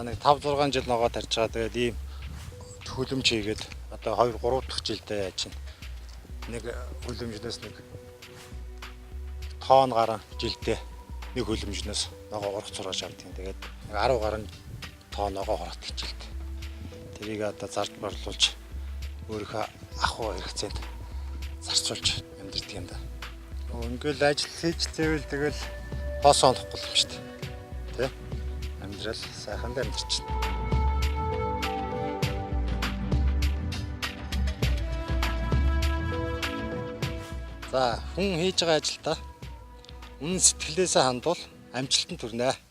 За нэг 5 6 жил ногоо тарьж байгаа. Тэгээд ийм хөлөмж хийгээд одоо 2 3 дахь жилдээ яаж чинь нэг хөлөмжнөөс нэг тоон гарan жилдээ нэг хөлөмжнөөс ногоо урах зураж авдаг. Тэгээд 10 гарan тоон ногоо хорот хичээлт. Тэрийг одоо зарж борлуулж өөрийнхөө ахуй хэрэгцээнд зарцуулж амьдэрдэг юм да. Ингээл ажил хийж зэвэл тэгэл хоосоо олохгүй юм шүү дээ. Тэ? Амьдрал сайхан амьдарч байна. За хүн хийж байгаа ажилдаа үнэн сэтгэлээсээ хандвал амжилтанд хүрнэ.